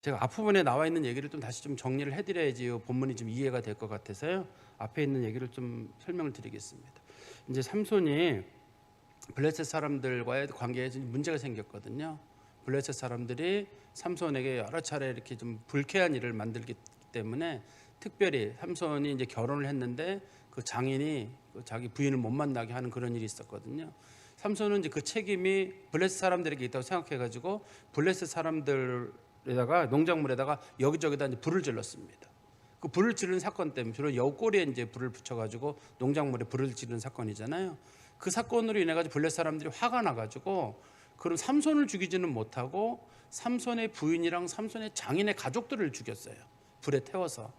제가 앞부분에 나와 있는 얘기를 좀 다시 좀 정리를 해드려야지 본문이 좀 이해가 될 것 같아서요. 앞에 있는 얘기를 좀 설명을 드리겠습니다. 이제 삼손이 블레셋 사람들과의 관계에 좀 문제가 생겼거든요. 블레셋 사람들이 삼손에게 여러 차례 이렇게 좀 불쾌한 일을 만들기 때문에 특별히 삼손이 이제 결혼을 했는데 그 장인이 자기 부인을 못 만나게 하는 그런 일이 있었거든요. 삼손은 이제 그 책임이 블레셋 사람들에게 있다고 생각해가지고 블레셋 사람들에다가 농작물에다가 여기저기다 이제 불을 질렀습니다. 그 불을 지르는 사건 때문에 주로 여우꼬리에 이제 불을 붙여가지고 농작물에 불을 지르는 사건이잖아요. 그 사건으로 인해 가지고 블레셋 사람들이 화가 나가지고 그럼 삼손을 죽이지는 못하고 삼손의 부인이랑 삼손의 장인의 가족들을 죽였어요. 불에 태워서.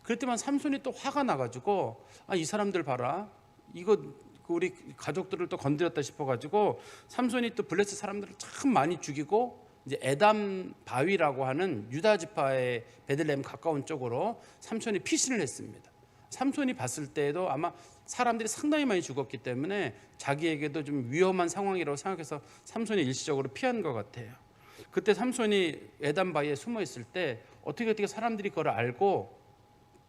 그랬더만 삼손이 또 화가 나가지고 이 사람들 봐라, 이거 우리 가족들을 또 건드렸다 싶어가지고 삼손이 또 블레셋 사람들을 참 많이 죽이고 이제 에담 바위라고 하는 유다 지파의 베들레헴 가까운 쪽으로 삼손이 피신을 했습니다. 삼손이 봤을 때에도 아마 사람들이 상당히 많이 죽었기 때문에 자기에게도 좀 위험한 상황이라고 생각해서 삼손이 일시적으로 피한 것 같아요. 그때 삼손이 에담 바위에 숨어 있을 때 어떻게 사람들이 그걸 알고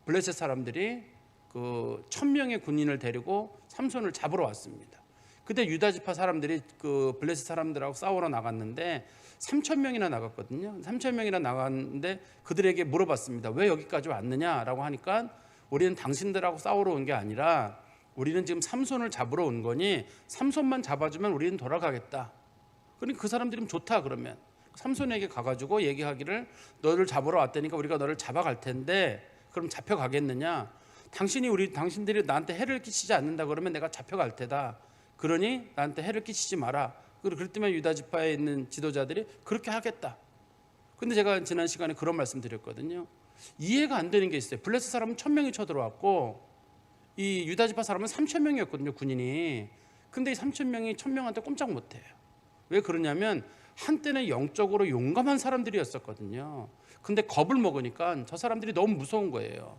블레셋 사람들이 그 1000명의 군인을 데리고 삼손을 잡으러 왔습니다. 그때 유다 지파 사람들이 그 블레셋 사람들하고 싸우러 나갔는데 3000명이나 나갔거든요. 3000명이나 나갔는데 그들에게 물어봤습니다. 왜 여기까지 왔느냐라고 하니까 우리는 당신들하고 싸우러 온 게 아니라 우리는 지금 삼손을 잡으러 온 거니 삼손만 잡아주면 우리는 돌아가겠다. 그러니까 그 사람들이 좋다 그러면 삼손에게 가가지고 얘기하기를 너를 잡으러 왔다니까 우리가 너를 잡아갈 텐데 그럼 잡혀가겠느냐? 당신들이 나한테 해를 끼치지 않는다 그러면 내가 잡혀갈 테다. 그러니 나한테 해를 끼치지 마라. 그랬더니 유다 지파에 있는 지도자들이 그렇게 하겠다. 근데 제가 지난 시간에 그런 말씀 드렸거든요. 이해가 안 되는 게 있어요. 블레셋 사람은 1000명이 쳐들어왔고 이 유다 지파 사람은 3000명이었거든요, 군인이. 근데 이 3000명이 1000명한테 꼼짝 못해요. 왜 그러냐면 한때는 영적으로 용감한 사람들이었었거든요. 근데 겁을 먹으니까 저 사람들이 너무 무서운 거예요.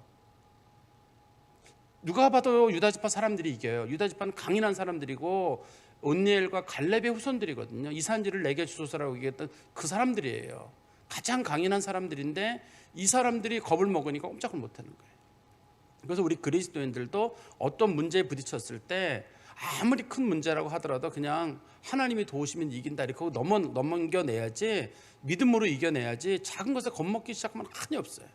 누가 봐도 유다 지파 사람들이 이겨요. 유다 지파는 강인한 사람들이고 온니엘과 갈렙의 후손들이거든요. 이 산지를 내게 주소서라고 얘기했던 그 사람들이에요. 가장 강인한 사람들인데 이 사람들이 겁을 먹으니까 꼼짝을 못하는 거예요. 그래서 우리 그리스도인들도 어떤 문제에 부딪혔을 때 아무리 큰 문제라고 하더라도 그냥 하나님이 도우시면 이긴다 이렇게 넘겨내야지, 믿음으로 이겨내야지. 작은 것에 겁먹기 시작하면 한이 없어요.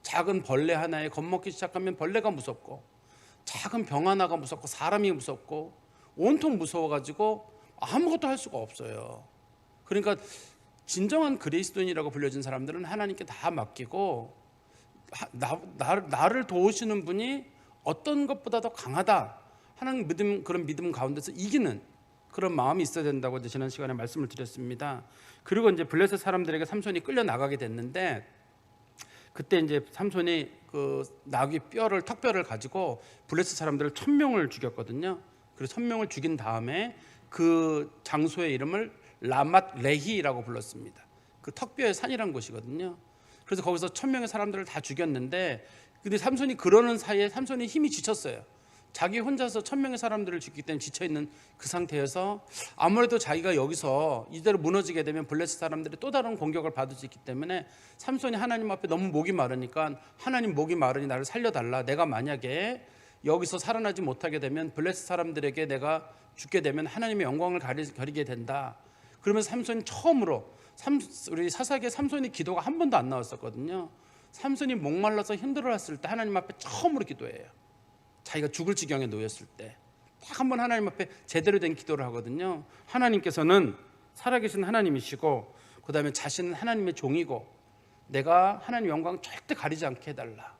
작은 벌레 하나에 겁먹기 시작하면 벌레가 무섭고 작은 병 하나가 무섭고 사람이 무섭고 온통 무서워가지고 아무것도 할 수가 없어요. 그러니까 진정한 그리스도인이라고 불려진 사람들은 하나님께 다 맡기고 나를 도우시는 분이 어떤 것보다 더 강하다 하는 그런 믿음 가운데서 이기는 그런 마음이 있어야 된다고 지난 시간에 말씀을 드렸습니다. 그리고 이제 블레셋 사람들에게 삼손이 끌려 나가게 됐는데 그때 이제 삼손이 그 나귀 턱뼈를 가지고 블레셋 사람들을 1000명을 죽였거든요. 그래서 1000명을 죽인 다음에 그 장소의 이름을 라맛 레히라고 불렀습니다. 그 턱뼈의 산이란 곳이거든요. 그래서 거기서 1000명의 사람들을 다 죽였는데, 근데 삼손이 그러는 사이에 삼손이 힘이 지쳤어요. 자기 혼자서 1000명의 사람들을 죽이기 때문에 지쳐있는 그 상태여서 아무래도 자기가 여기서 이대로 무너지게 되면 블레셋 사람들이 또 다른 공격을 받을 수 있기 때문에 삼손이 하나님 앞에 너무 목이 마르니까 하나님, 목이 마르니 나를 살려달라. 내가 만약에 여기서 살아나지 못하게 되면 블레셋 사람들에게 내가 죽게 되면 하나님의 영광을 가리게 된다. 그러면서 삼손이 처음으로 우리 사사기에 삼손이 기도가 한 번도 안 나왔었거든요. 삼손이 목말라서 힘들어했을 때 하나님 앞에 처음으로 기도해요. 자기가 죽을 지경에 놓였을 때 딱 한 번 하나님 앞에 제대로 된 기도를 하거든요. 하나님께서는 살아계신 하나님이시고 그 다음에 자신은 하나님의 종이고 내가 하나님 영광 절대 가리지 않게 해달라.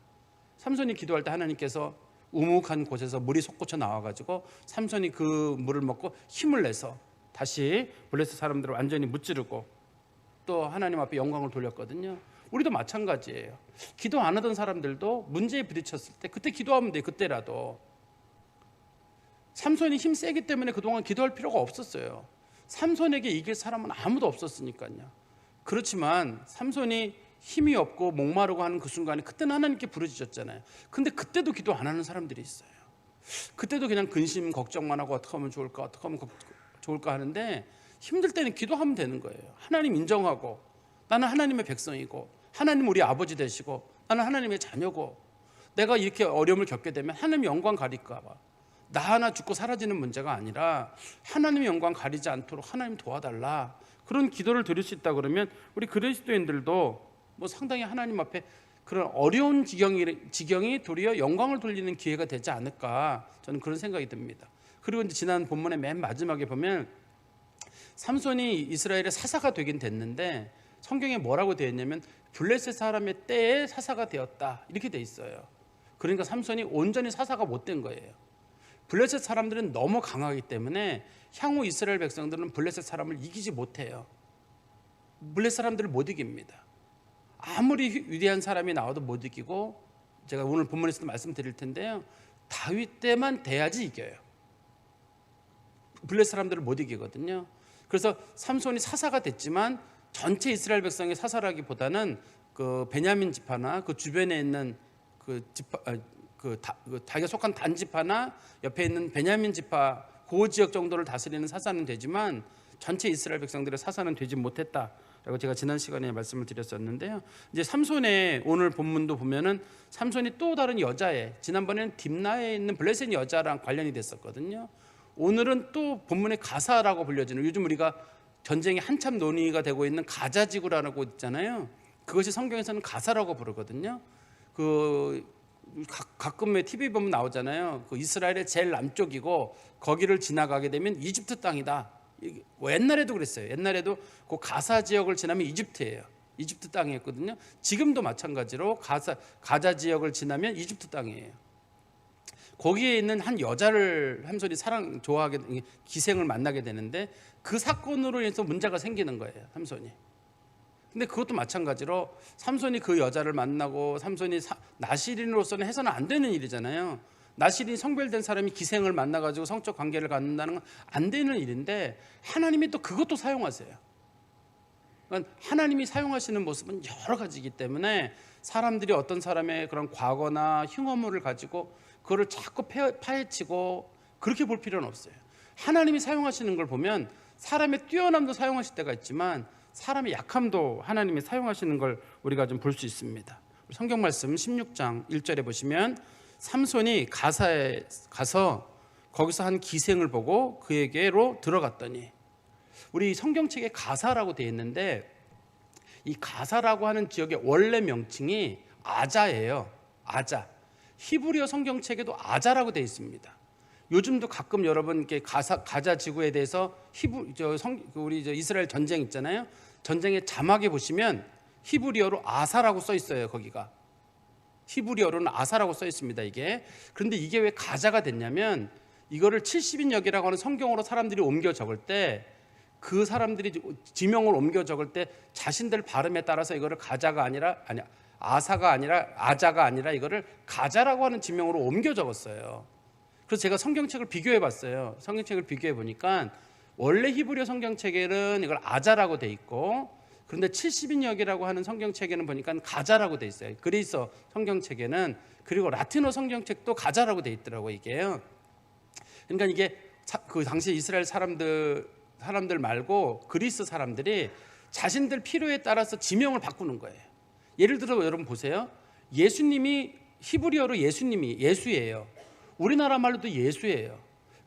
삼손이 기도할 때 하나님께서 우묵한 곳에서 물이 솟구쳐 나와가지고 삼손이 그 물을 먹고 힘을 내서 다시 블레셋 사람들을 완전히 무찌르고 또 하나님 앞에 영광을 돌렸거든요. 우리도 마찬가지예요. 기도 안 하던 사람들도 문제에 부딪혔을 때 그때 기도하면 돼요. 그때라도. 삼손이 힘 세기 때문에 그동안 기도할 필요가 없었어요. 삼손에게 이길 사람은 아무도 없었으니까요. 그렇지만 삼손이 힘이 없고 목마르고 하는 그 순간에 그때는 하나님께 부르짖었잖아요. 근데 그때도 기도 안 하는 사람들이 있어요. 그때도 그냥 근심 걱정만 하고 어떻게 하면 좋을까 하는데 힘들 때는 기도하면 되는 거예요. 하나님 인정하고 나는 하나님의 백성이고 하나님 우리 아버지 되시고 나는 하나님의 자녀고 내가 이렇게 어려움을 겪게 되면 하나님 영광 가릴까 봐 나 하나 죽고 사라지는 문제가 아니라 하나님의 영광 가리지 않도록 하나님 도와달라, 그런 기도를 드릴 수 있다 그러면 우리 그리스도인들도 뭐 상당히 하나님 앞에 그런 어려운 지경이 도리어 영광을 돌리는 기회가 되지 않을까, 저는 그런 생각이 듭니다. 그리고 이제 지난 본문의 맨 마지막에 보면 삼손이 이스라엘의 사사가 되긴 됐는데 성경에 뭐라고 되어 있냐면 블레셋 사람의 때에 사사가 되었다 이렇게 돼 있어요. 그러니까 삼손이 온전히 사사가 못 된 거예요. 블레셋 사람들은 너무 강하기 때문에 향후 이스라엘 백성들은 블레셋 사람을 이기지 못해요. 블레셋 사람들을 못 이깁니다. 아무리 위대한 사람이 나와도 못 이기고, 제가 오늘 본문에서도 말씀드릴 텐데요, 다윗 때만 돼야지 이겨요. 블레셋 사람들을 못 이기거든요. 그래서 삼손이 사사가 됐지만 전체 이스라엘 백성의 사사라기보다는 그 베냐민 지파나 그 주변에 있는 그 지파, 자기가 속한 단 지파나 옆에 있는 베냐민 지파 그 지역 정도를 다스리는 사사는 되지만 전체 이스라엘 백성들의 사사는 되지 못했다라고 제가 지난 시간에 말씀을 드렸었는데요. 이제 삼손의 오늘 본문도 보면은 삼손이 또 다른 여자애, 지난번에는 딥나에 있는 블레셋 여자랑 관련이 됐었거든요. 오늘은 또 본문의 가사라고 불려지는, 요즘 우리가 전쟁이 한참 논의가 되고 있는 가자지구라고 있잖아요. 그것이 성경에서는 가사라고 부르거든요. 가끔 TV 보면 나오잖아요. 그 이스라엘의 제일 남쪽이고 거기를 지나가게 되면 이집트 땅이다. 옛날에도 그랬어요. 옛날에도 그 가사 지역을 지나면 이집트예요. 이집트 땅이었거든요. 지금도 마찬가지로 가자 지역을 지나면 이집트 땅이에요. 거기에 있는 한 여자를 삼손이 좋아하게, 기생을 만나게 되는데 그 사건으로 인해서 문제가 생기는 거예요, 삼손이. 근데 그것도 마찬가지로 삼손이 그 여자를 만나고, 삼손이 나실인으로서는 해서는 안 되는 일이잖아요. 나실인 성별된 사람이 기생을 만나가지고 성적 관계를 갖는다는 건 안 되는 일인데 하나님이 또 그것도 사용하세요. 그러니까 하나님이 사용하시는 모습은 여러 가지이기 때문에 사람들이 어떤 사람의 그런 과거나 흉어물을 가지고 그거를 자꾸 파헤치고 그렇게 볼 필요는 없어요. 하나님이 사용하시는 걸 보면 사람의 뛰어남도 사용하실 때가 있지만 사람의 약함도 하나님이 사용하시는 걸 우리가 좀 볼 수 있습니다. 성경 말씀 16장 1절에 보시면 삼손이 가사에 가서 거기서 한 기생을 보고 그에게로 들어갔더니, 우리 성경책에 가사라고 되어 있는데 이 가사라고 하는 지역의 원래 명칭이 아자예요. 아자. 히브리어 성경책에도 아자라고 되어 있습니다. 요즘도 가끔 여러분 이렇게 가자 지구에 대해서 우리 이스라엘 전쟁 있잖아요. 전쟁의 자막에 보시면 히브리어로 아사라고 써 있어요. 거기가 히브리어로는 아사라고 써 있습니다. 이게. 그런데 이게 왜 가자가 됐냐면 이거를 70인역이라고 하는 성경으로 사람들이 옮겨 적을 때 그 사람들이 지명을 옮겨 적을 때 자신들 발음에 따라서 이거를 아사가 아니라 아자가 아니라 이거를 가자라고 하는 지명으로 옮겨 적었어요. 그래서 제가 성경책을 비교해 봤어요. 성경책을 비교해 보니까 원래 히브리어 성경책에는 이걸 아자라고 돼 있고, 그런데 70인역이라고 하는 성경책에는 보니까 가자라고 돼 있어요. 그리스 성경책에는. 그리고 라틴어 성경책도 가자라고 돼 있더라고요, 이게요. 그러니까 이게 그 당시 이스라엘 사람들 말고 그리스 사람들이 자신들 필요에 따라서 지명을 바꾸는 거예요. 예를 들어 여러분 보세요. 예수님이 히브리어로 예수님이 예수예요. 우리나라 말로도 예수예요.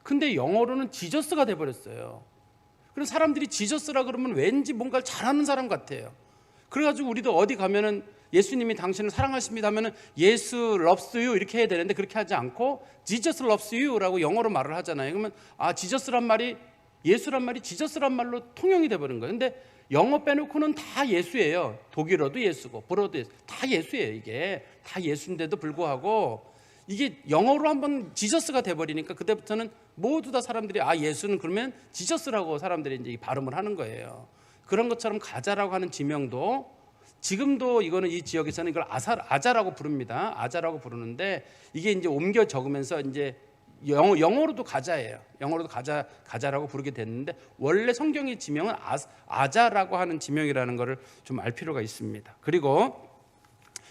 근데 영어로는 지저스가 돼버렸어요. 그래서 사람들이 지저스라 그러면 왠지 뭔가를 잘하는 사람 같아요. 그래가지고 우리도 어디 가면은 예수님이 당신을 사랑하십니다 하면은 예수 loves you 이렇게 해야 되는데 그렇게 하지 않고 Jesus loves you라고 영어로 말을 하잖아요. 그러면 지저스란 말이, 예수란 말이 지저스란 말로 통용이 돼버린 거예요. 근데 영어 빼놓고는 다 예수예요. 독일어도 예수고 불어도 예수, 다 예수예요. 이게 다 예수인데도 불구하고 이게 영어로 한번 지저스가 돼버리니까 그때부터는 모두 다 사람들이 예수는 그러면 지저스라고 사람들이 이제 발음을 하는 거예요. 그런 것처럼 가자라고 하는 지명도 지금도 이거는 이 지역에서는 이걸 아자라고 부릅니다. 아자라고 부르는데 이게 이제 옮겨 적으면서 이제 영어로도 가자예요. 영어로도 가자라고 부르게 됐는데 원래 성경의 지명은 아자라고 하는 지명이라는 것을 좀 알 필요가 있습니다. 그리고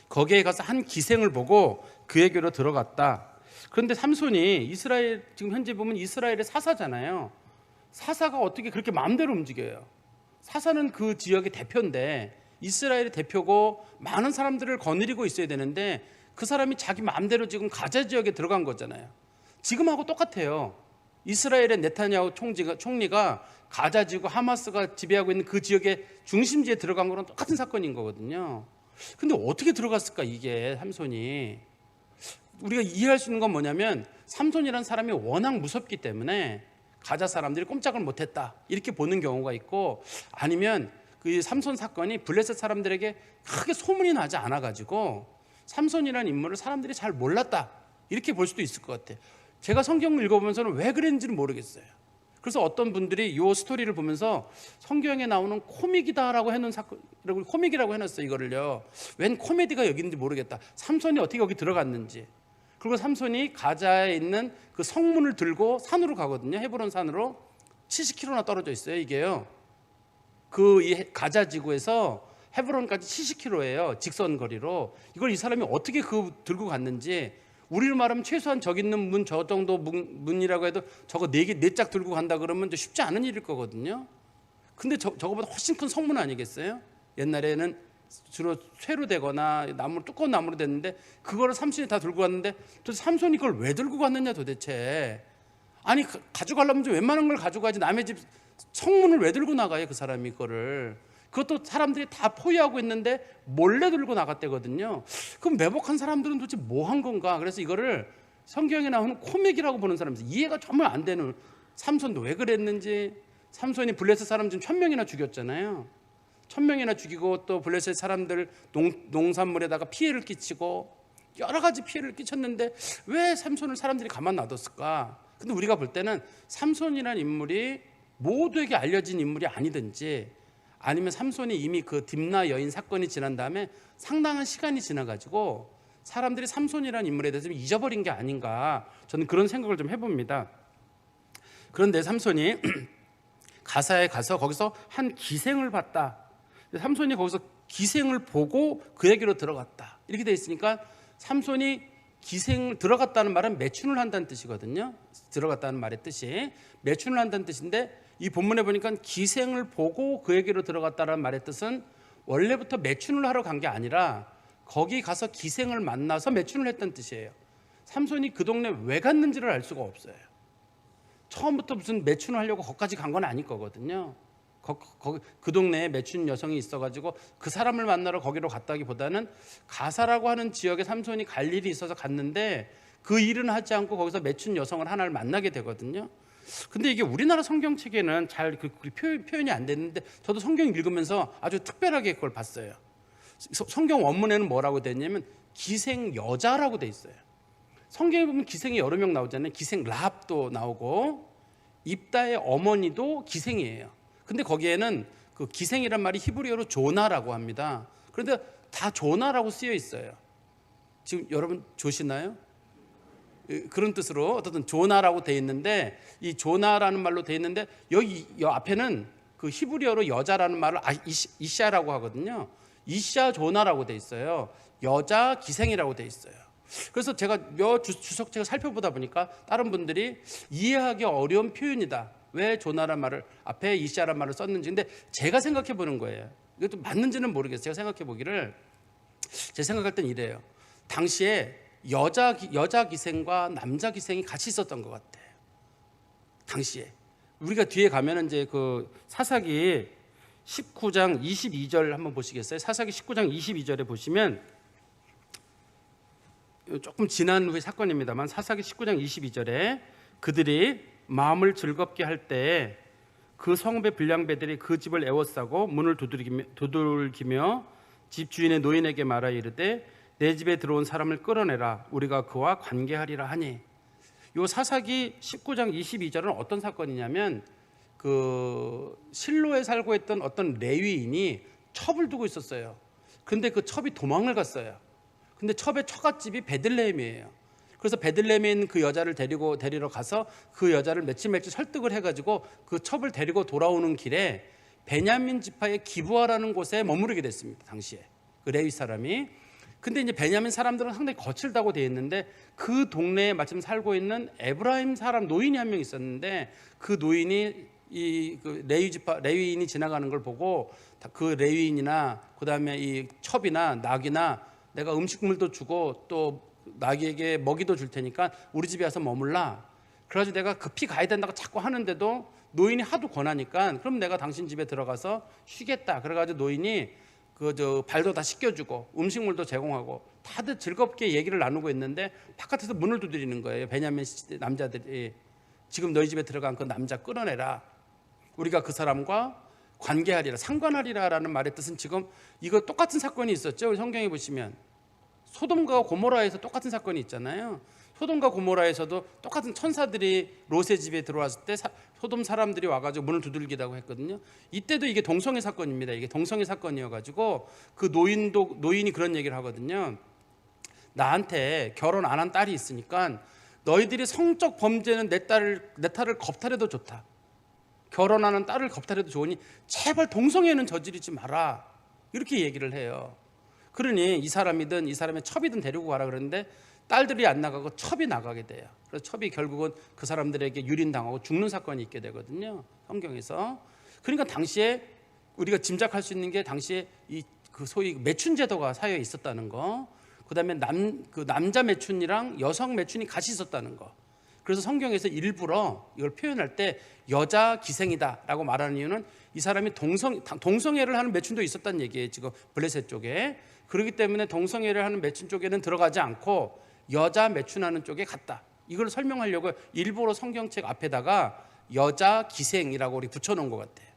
거기에 가서 한 기생을 보고 그에게로 들어갔다. 그런데 삼손이 이스라엘, 지금 현재 보면 이스라엘의 사사잖아요. 사사가 어떻게 그렇게 마음대로 움직여요? 사사는 그 지역의 대표인데 이스라엘의 대표고 많은 사람들을 거느리고 있어야 되는데 그 사람이 자기 마음대로 지금 가자 지역에 들어간 거잖아요. 지금하고 똑같아요. 이스라엘의 네타냐후 총리가 가자 지구 하마스가 지배하고 있는 그 지역의 중심지에 들어간 거랑 똑같은 사건인 거거든요. 근데 어떻게 들어갔을까 이게 삼손이. 우리가 이해할 수 있는 건 뭐냐면 삼손이라는 사람이 워낙 무섭기 때문에 가자 사람들이 꼼짝을 못했다 이렇게 보는 경우가 있고, 아니면 그 삼손 사건이 블레셋 사람들에게 크게 소문이 나지 않아가지고 삼손이라는 인물을 사람들이 잘 몰랐다 이렇게 볼 수도 있을 것 같아요. 제가 성경을 읽어보면서는 왜 그랬는지는 모르겠어요. 그래서 어떤 분들이 이 스토리를 보면서 성경에 나오는 코믹이다라고 해놓은 사건, 코믹이라고 해놨어요. 이거를요. 웬 코미디가 여기 있는지 모르겠다. 삼손이 어떻게 여기 들어갔는지. 그리고 삼손이 가자에 있는 그 성문을 들고 산으로 가거든요. 헤브론 산으로 70km나 떨어져 있어요. 이게요. 그 이 가자 지구에서 헤브론까지 70km예요. 직선 거리로. 이걸 이 사람이 어떻게 들고 갔는지, 우리를 말하면 최소한 저기 있는 문 저 정도 문이라고 해도 저거 네 짝 들고 간다 그러면 쉽지 않은 일일 거거든요. 근데 저거보다 훨씬 큰 성문 아니겠어요? 옛날에는 주로 쇠로 되거나 두꺼운 나무로 됐는데 그거를 삼손이 다 들고 갔는데 도대체 삼손이 그걸 왜 들고 갔느냐 도대체. 아니 가져가려면 좀 웬만한 걸 가져가지 남의 집 성문을 왜 들고 나가요 그 사람이 그거를. 그것도 사람들이 다 포위하고 있는데 몰래 들고 나갔대거든요. 그럼 매복한 사람들은 도대체 뭐 한 건가. 그래서 이거를 성경에 나오는 코믹이라고 보는 사람들, 이해가 정말 안 되는, 삼손도 왜 그랬는지. 삼손이 블레셋 사람 지금 1000명이나 죽였잖아요. 1000명이나 죽이고 또 블레셋 사람들 농산물에다가 피해를 끼치고 여러 가지 피해를 끼쳤는데 왜 삼손을 사람들이 가만 놔뒀을까. 근데 우리가 볼 때는 삼손이라는 인물이 모두에게 알려진 인물이 아니든지, 아니면 삼손이 이미 그 딥나 여인 사건이 지난 다음에 상당한 시간이 지나가지고 사람들이 삼손이라는 인물에 대해서 잊어버린 게 아닌가, 저는 그런 생각을 좀 해봅니다. 그런데 삼손이 가사에 가서 거기서 한 기생을 봤다. 삼손이 거기서 기생을 보고 그에게로 들어갔다 이렇게 돼 있으니까, 삼손이 기생 들어갔다는 말은 매춘을 한다는 뜻이거든요. 들어갔다는 말의 뜻이 매춘을 한다는 뜻인데, 이 본문에 보니까 기생을 보고 그에게로 들어갔다는 말의 뜻은 원래부터 매춘을 하러 간 게 아니라 거기 가서 기생을 만나서 매춘을 했다는 뜻이에요. 삼손이 그 동네 왜 갔는지를 알 수가 없어요. 처음부터 무슨 매춘을 하려고 거기까지 간 건 아닐 거거든요. 그 동네에 매춘 여성이 있어가지고 그 사람을 만나러 거기로 갔다기보다는 가사라고 하는 지역에 삼손이 갈 일이 있어서 갔는데 그 일은 하지 않고 거기서 매춘 여성을 하나를 만나게 되거든요. 근데 이게 우리나라 성경책에는 잘 표현이 안 됐는데, 저도 성경 읽으면서 아주 특별하게 그걸 봤어요. 성경 원문에는 뭐라고 돼 있냐면 기생 여자라고 돼 있어요. 성경에 보면 기생이 여러 명 나오잖아요. 기생 라합도 나오고 입다의 어머니도 기생이에요. 근데 거기에는 그 기생이란 말이 히브리어로 조나라고 합니다. 그런데 다 조나라고 쓰여 있어요. 지금 여러분 조시나요? 그런 뜻으로 어떻든 조나라고 돼 있는데, 이 조나라는 말로 돼 있는데 여기 앞에는 그 히브리어로 여자라는 말을 이샤라고 하거든요. 이샤 조나라고 돼 있어요. 여자 기생이라고 돼 있어요. 그래서 제가 몇 주석책을 살펴보다 보니까 다른 분들이 이해하기 어려운 표현이다, 왜 조나라는 말을 앞에 이샤라는 말을 썼는지. 근데 제가 생각해 보는 거예요. 이것도 맞는지는 모르겠어요. 제가 생각해 보기를, 제 생각할 땐 이래요. 당시에 여자 기생과 남자 기생이 같이 있었던 것 같아요. 당시에. 우리가 뒤에 가면은 이제 그 사사기 19장 22절 한번 보시겠어요? 사사기 19장 22절에 보시면, 조금 지난 후의 사건입니다만 사사기 19장 22절에 그들이 마음을 즐겁게 할 때 그 성읍의 불량배들이 그 집을 에워싸고 문을 두들기며 집 주인의 노인에게 말하여 이르되 내 집에 들어온 사람을 끌어내라, 우리가 그와 관계하리라 하니. 이 사사기 19장 22절은 어떤 사건이냐면, 그 실로에 살고 있던 어떤 레위인이 첩을 두고 있었어요. 근데 그 첩이 도망을 갔어요. 근데 첩의 처갓집이 베들레헴이에요. 그래서 베들레헴에 있는 그 여자를 데리러 가서 그 여자를 며칠 설득을 해가지고 그 첩을 데리고 돌아오는 길에 베냐민 지파의 기브아라는 곳에 머무르게 됐습니다. 당시에 그 레위 사람이. 근데 이제 베냐민 사람들은 상당히 거칠다고 되어 있는데, 그 동네에 마침 살고 있는 에브라임 사람 노인이 한 명 있었는데, 그 노인이 그 레위인이 지나가는 걸 보고 그 레위인이나 그다음에 이 첩이나 낙이나 내가 음식물도 주고 또 낙에게 먹이도 줄 테니까 우리 집에 와서 머물라. 그래가지고 내가 급히 가야 된다고 자꾸 하는데도 노인이 하도 권하니까 그럼 내가 당신 집에 들어가서 쉬겠다. 그래가지고 노인이 발도 다 씻겨주고 음식물도 제공하고 다들 즐겁게 얘기를 나누고 있는데 바깥에서 문을 두드리는 거예요. 베냐민 남자들이 지금 너희 집에 들어간 그 남자 끌어내라. 우리가 그 사람과 관계하리라, 상관하리라라는 말의 뜻은 지금 이거 똑같은 사건이 있었죠. 우리 성경에 보시면 소돔과 고모라에서 똑같은 사건이 있잖아요. 소돔과 고모라에서도 똑같은 천사들이 롯의 집에 들어왔을 때 소돔 사람들이 와가지고 문을 두들기다고 했거든요. 이때도 이게 동성애 사건입니다. 이게 동성애 사건이어가지고 그 노인이 그런 얘기를 하거든요. 나한테 결혼 안 한 딸이 있으니까 너희들이 성적 범죄는 내 딸을 겁탈해도 좋다. 결혼하는 딸을 겁탈해도 좋으니 제발 동성애는 저지르지 마라. 이렇게 얘기를 해요. 그러니 이 사람이든 이 사람의 첩이든 데리고 가라 그러는데 딸들이 안 나가고 첩이 나가게 돼요. 그래서 첩이 결국은 그 사람들에게 유린당하고 죽는 사건이 있게 되거든요. 성경에서. 그러니까 당시에 우리가 짐작할 수 있는 게 당시에 그 소위 매춘 제도가 사회에 있었다는 거. 그다음에 남자 매춘이랑 여성 매춘이 같이 있었다는 거. 그래서 성경에서 일부러 이걸 표현할 때 여자 기생이다라고 말하는 이유는 이 사람이 동성애를 하는 매춘도 있었다는 얘기예요. 지금 블레셋 쪽에. 그렇기 때문에 동성애를 하는 매춘 쪽에는 들어가지 않고 여자 매춘하는 쪽에 갔다. 이걸 설명하려고 일부러 성경책 앞에다가 여자 기생이라고 우리 붙여놓은 것 같아요.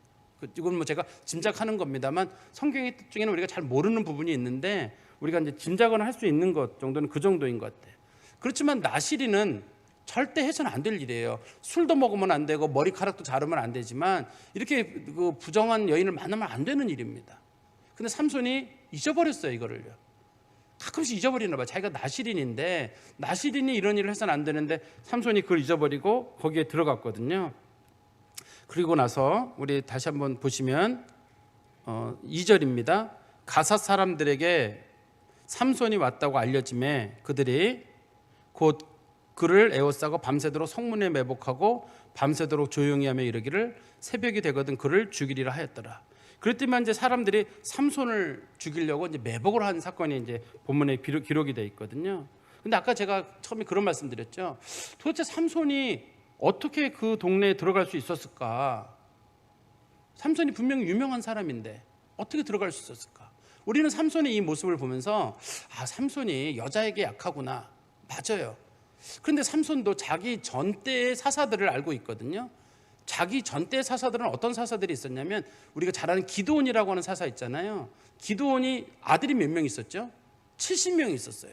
이건 뭐 제가 짐작하는 겁니다만 성경의 뜻 중에는 우리가 잘 모르는 부분이 있는데 우리가 이제 짐작은 할 수 있는 것 정도는 그 정도인 것 같아요. 그렇지만 나시리는 절대 해서는 안 될 일이에요. 술도 먹으면 안 되고 머리카락도 자르면 안 되지만 이렇게 그 부정한 여인을 만나면 안 되는 일입니다. 근데 삼손이 잊어버렸어요. 이거를요. 가끔씩 잊어버리나 봐. 자기가 나시린인데 나시린이 이런 일을 해서는 안 되는데 삼손이 그걸 잊어버리고 거기에 들어갔거든요. 그리고 나서 우리 다시 한번 보시면 2절입니다. 가삿 사람들에게 삼손이 왔다고 알려짐에 그들이 곧 그를 에워싸고 밤새도록 성문에 매복하고 밤새도록 조용히 하며 이르기를 새벽이 되거든 그를 죽이리라 하였더라. 그랬더니만 이제 사람들이 삼손을 죽이려고 이제 매복을 한 사건이 이제 본문에 기록이 돼 있거든요. 근데 아까 제가 처음에 그런 말씀드렸죠. 도대체 삼손이 어떻게 그 동네에 들어갈 수 있었을까? 삼손이 분명히 유명한 사람인데 어떻게 들어갈 수 있었을까? 우리는 삼손의 이 모습을 보면서 삼손이 여자에게 약하구나. 맞아요. 그런데 삼손도 자기 전때의 사사들을 알고 있거든요. 자기 전때의 사사들은 어떤 사사들이 있었냐면 우리가 잘 아는 기드온이라고 하는 사사 있잖아요. 기드온이 아들이 몇 명 있었죠? 70명이 있었어요.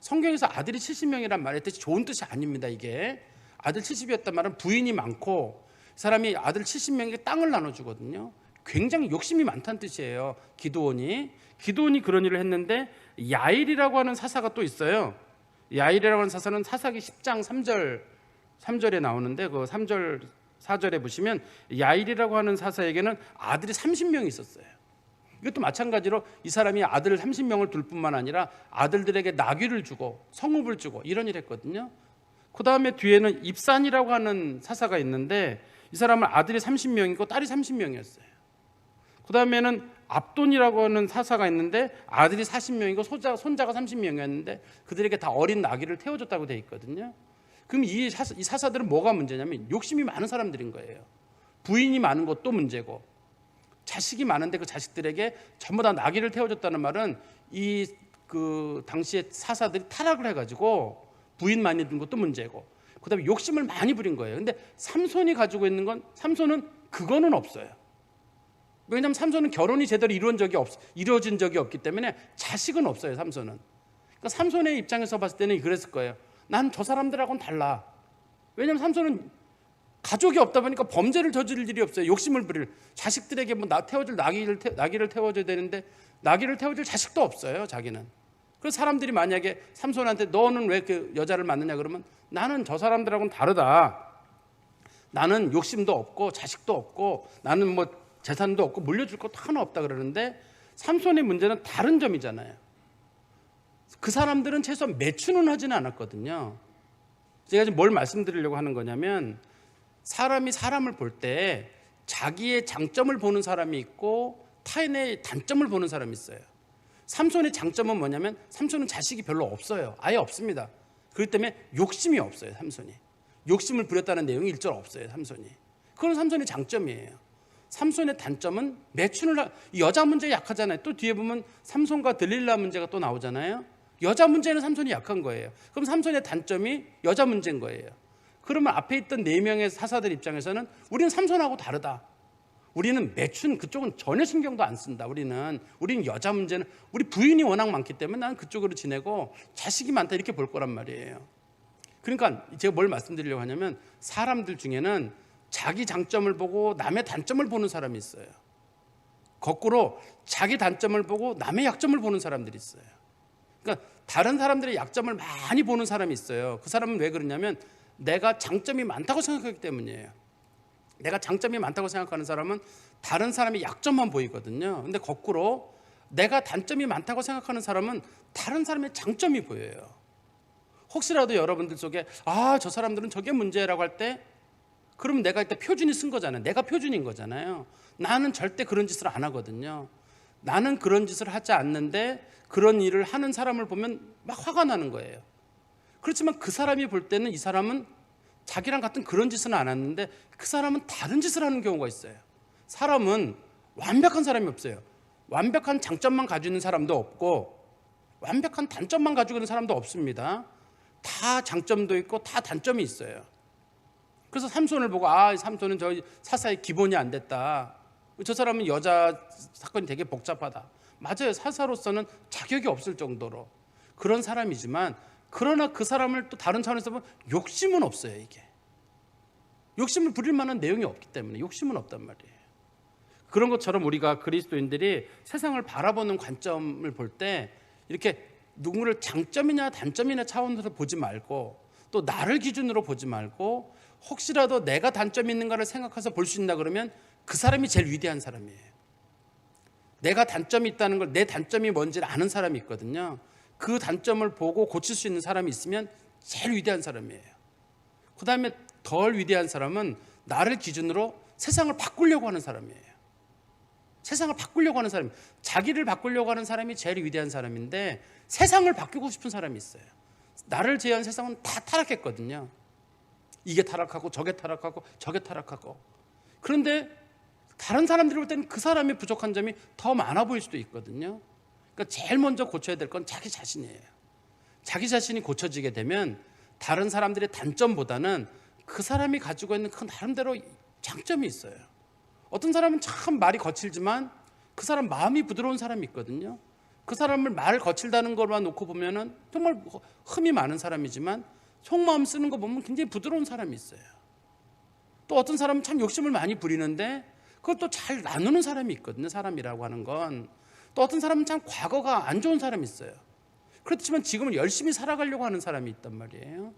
성경에서 아들이 70명이란 말의 뜻이 좋은 뜻이 아닙니다. 이게 아들 70이었단 말은 부인이 많고 사람이 아들 70명에게 땅을 나눠주거든요. 굉장히 욕심이 많다는 뜻이에요. 기드온이 그런 일을 했는데 야일이라고 하는 사사가 또 있어요. 야일이라고 하는 사사는 사사기 10장 3절에 나오는데 그 3절 4절에 보시면 야일이라고 하는 사사에게는 아들이 30명이 있었어요. 이것도 마찬가지로 이 사람이 아들 30명을 둘 뿐만 아니라 아들들에게 나귀를 주고 성읍을 주고 이런 일을 했거든요. 그 다음에 뒤에는 입산이라고 하는 사사가 있는데 이 사람은 아들이 30명이고 딸이 30명이었어요. 그 다음에는 압돈이라고 하는 사사가 있는데 아들이 40명이고 손자가 30명이었는데 그들에게 다 어린 나귀를 태워줬다고 돼 있거든요. 그럼 이 사사들은 뭐가 문제냐면 욕심이 많은 사람들인 거예요. 부인이 많은 것도 문제고 자식이 많은데 그 자식들에게 전부 다 나귀를 태워줬다는 말은 그 당시에 사사들이 타락을 해가지고 부인 많이 든 것도 문제고 그다음에 욕심을 많이 부린 거예요. 근데 삼손이 가지고 있는 건 삼손은 그거는 없어요. 왜냐하면 삼손은 결혼이 제대로 이루어진 적이 없기 때문에 자식은 없어요. 삼손은. 그러니까 삼손의 입장에서 봤을 때는 그랬을 거예요. 난 저 사람들하고는 달라. 왜냐하면 삼손은 가족이 없다 보니까 범죄를 저지를 일이 없어요. 욕심을 부릴 자식들에게 뭐 태워줄 나귀를 태워줘야 되는데 나귀를 태워줄 자식도 없어요. 자기는. 그래서 사람들이 만약에 삼손한테 너는 왜 그 여자를 만느냐 그러면 나는 저 사람들하고는 다르다. 나는 욕심도 없고 자식도 없고 나는 뭐 재산도 없고 물려줄 것도 하나 없다 그러는데 삼손의 문제는 다른 점이잖아요. 그 사람들은 최소한 매춘은 하지는 않았거든요. 제가 지금 뭘 말씀드리려고 하는 거냐면 사람이 사람을 볼 때 자기의 장점을 보는 사람이 있고 타인의 단점을 보는 사람이 있어요. 삼손의 장점은 뭐냐면 삼손은 자식이 별로 없어요. 아예 없습니다. 그렇기 때문에 욕심이 없어요. 삼손이 욕심을 부렸다는 내용이 1절 없어요. 삼손이. 그건 삼손의 장점이에요. 삼손의 단점은 매춘을 여자 문제에 약하잖아요. 또 뒤에 보면 삼손과 들릴라 문제가 또 나오잖아요. 여자 문제는 삼손이 약한 거예요. 그럼 삼손의 단점이 여자 문제인 거예요. 그러면 앞에 있던 4명의 사사들 입장에서는 우리는 삼손하고 다르다. 우리는 매춘 그쪽은 전혀 신경도 안 쓴다. 우리는 여자 문제는 우리 부인이 워낙 많기 때문에 나는 그쪽으로 지내고 자식이 많다 이렇게 볼 거란 말이에요. 그러니까 제가 뭘 말씀드리려고 하냐면 사람들 중에는 자기 장점을 보고 남의 단점을 보는 사람이 있어요. 거꾸로 자기 단점을 보고 남의 약점을 보는 사람들이 있어요. 그러니까 다른 사람들의 약점을 많이 보는 사람이 있어요. 그 사람은 왜 그러냐면 내가 장점이 많다고 생각하기 때문이에요. 내가 장점이 많다고 생각하는 사람은 다른 사람의 약점만 보이거든요. 근데 거꾸로 내가 단점이 많다고 생각하는 사람은 다른 사람의 장점이 보여요. 혹시라도 여러분들 속에 저 사람들은 저게 문제라고 할 때 그러면 내가 일단 표준이 쓴 거잖아요. 내가 표준인 거잖아요. 나는 절대 그런 짓을 안 하거든요. 나는 그런 짓을 하지 않는데 그런 일을 하는 사람을 보면 막 화가 나는 거예요. 그렇지만 그 사람이 볼 때는 이 사람은 자기랑 같은 그런 짓은 안 했는데 그 사람은 다른 짓을 하는 경우가 있어요. 사람은 완벽한 사람이 없어요. 완벽한 장점만 가지고 있는 사람도 없고 완벽한 단점만 가지고 있는 사람도 없습니다. 다 장점도 있고 다 단점이 있어요. 그래서 삼손을 보고 삼손은 저 사사의 기본이 안 됐다. 저 사람은 여자 사건이 되게 복잡하다. 맞아요. 사사로서는 자격이 없을 정도로 그런 사람이지만 그러나 그 사람을 또 다른 차원에서 보면 욕심은 없어요. 이게 욕심을 부릴 만한 내용이 없기 때문에 욕심은 없단 말이에요. 그런 것처럼 우리가 그리스도인들이 세상을 바라보는 관점을 볼 때 이렇게 누구를 장점이냐 단점이냐 차원에서 보지 말고 또 나를 기준으로 보지 말고 혹시라도 내가 단점이 있는가를 생각해서 볼 수 있나 그러면 그 사람이 제일 위대한 사람이에요. 내가 단점이 있다는 걸 내 단점이 뭔지를 아는 사람이 있거든요. 그 단점을 보고 고칠 수 있는 사람이 있으면 제일 위대한 사람이에요. 그 다음에 덜 위대한 사람은 나를 기준으로 세상을 바꾸려고 하는 사람이에요. 세상을 바꾸려고 하는 사람, 자기를 바꾸려고 하는 사람이 제일 위대한 사람인데 세상을 바꾸고 싶은 사람이 있어요. 나를 제외한 세상은 다 타락했거든요. 이게 타락하고 저게 타락하고 저게 타락하고. 그런데 다른 사람들이 볼 때는 그 사람의 부족한 점이 더 많아 보일 수도 있거든요. 그러니까 제일 먼저 고쳐야 될 건 자기 자신이에요. 자기 자신이 고쳐지게 되면 다른 사람들의 단점보다는 그 사람이 가지고 있는 그 나름대로 장점이 있어요. 어떤 사람은 참 말이 거칠지만 그 사람 마음이 부드러운 사람이 있거든요. 그 사람을 말 거칠다는 것만 놓고 보면은 정말 흠이 많은 사람이지만 속마음 쓰는 거 보면 굉장히 부드러운 사람이 있어요. 또 어떤 사람은 참 욕심을 많이 부리는데 그걸 또 잘 나누는 사람이 있거든요. 사람이라고 하는 건. 또 어떤 사람은 참 과거가 안 좋은 사람이 있어요. 그렇지만 지금은 열심히 살아가려고 하는 사람이 있단 말이에요.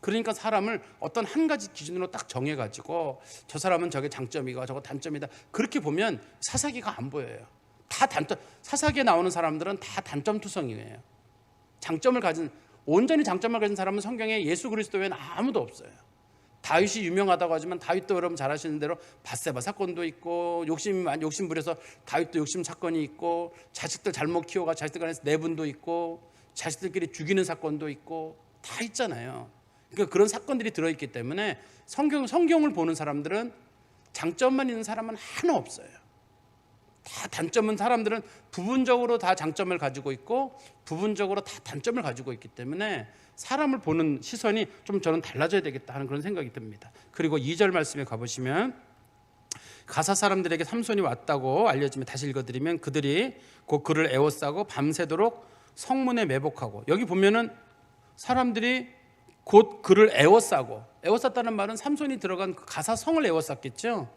그러니까 사람을 어떤 한 가지 기준으로 딱 정해가지고 저 사람은 저게 장점이고 저거 단점이다 그렇게 보면 사사기가 안 보여요. 다 단점. 사사기에 나오는 사람들은 다 단점투성이에요. 장점을 가진 온전히 장점을 가진 사람은 성경에 예수 그리스도 외에는 아무도 없어요. 다윗이 유명하다고 하지만 다윗도 여러분 잘 아시는 대로 밧세바 사건도 있고 욕심 부려서 다윗도 욕심 사건이 있고 자식들 잘못 키워가 자식들 간에서 내분도 있고 자식들끼리 죽이는 사건도 있고 다 있잖아요. 그러니까 그런 사건들이 들어있기 때문에 성경을 보는 사람들은 장점만 있는 사람은 하나 없어요. 다 단점은 사람들은 부분적으로 다 장점을 가지고 있고 부분적으로 다 단점을 가지고 있기 때문에 사람을 보는 시선이 좀 저는 달라져야 되겠다 하는 그런 생각이 듭니다. 그리고 2절 말씀에 가보시면 가사 사람들에게 삼손이 왔다고 알려지면 다시 읽어드리면 그들이 곧 그를 애워싸고 밤새도록 성문에 매복하고 여기 보면은 사람들이 곧 그를 애워쌌다는 말은 삼손이 들어간 그 가사 성을 애워쌌겠죠.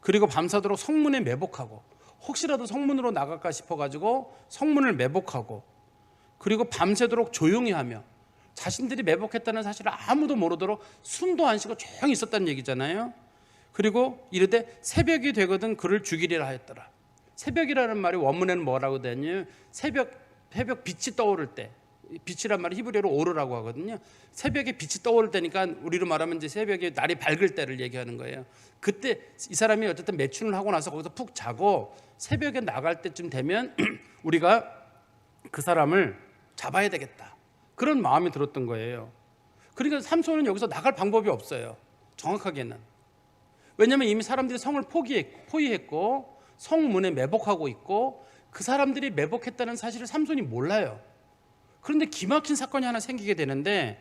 그리고 밤새도록 성문에 매복하고 혹시라도 성문으로 나갈까 싶어가지고 성문을 매복하고 그리고 밤새도록 조용히 하며 자신들이 매복했다는 사실을 아무도 모르도록 숨도 안 쉬고 조용히 있었다는 얘기잖아요. 그리고 이르되 새벽이 되거든 그를 죽이리라 하였더라. 새벽이라는 말이 원문에는 뭐라고 되냐면 새벽 빛이 떠오를 때 빛이란 말이 히브리어로 오르라고 하거든요. 새벽에 빛이 떠오를 때니까 우리로 말하면 이제 새벽에 날이 밝을 때를 얘기하는 거예요. 그때 이 사람이 어쨌든 매춘을 하고 나서 거기서 푹 자고 새벽에 나갈 때쯤 되면 우리가 그 사람을 잡아야 되겠다, 그런 마음이 들었던 거예요. 그러니까 삼손은 여기서 나갈 방법이 없어요, 정확하게는. 왜냐하면 이미 사람들이 성을 포위했고 성문에 매복하고 있고 그 사람들이 매복했다는 사실을 삼손이 몰라요. 그런데 기막힌 사건이 하나 생기게 되는데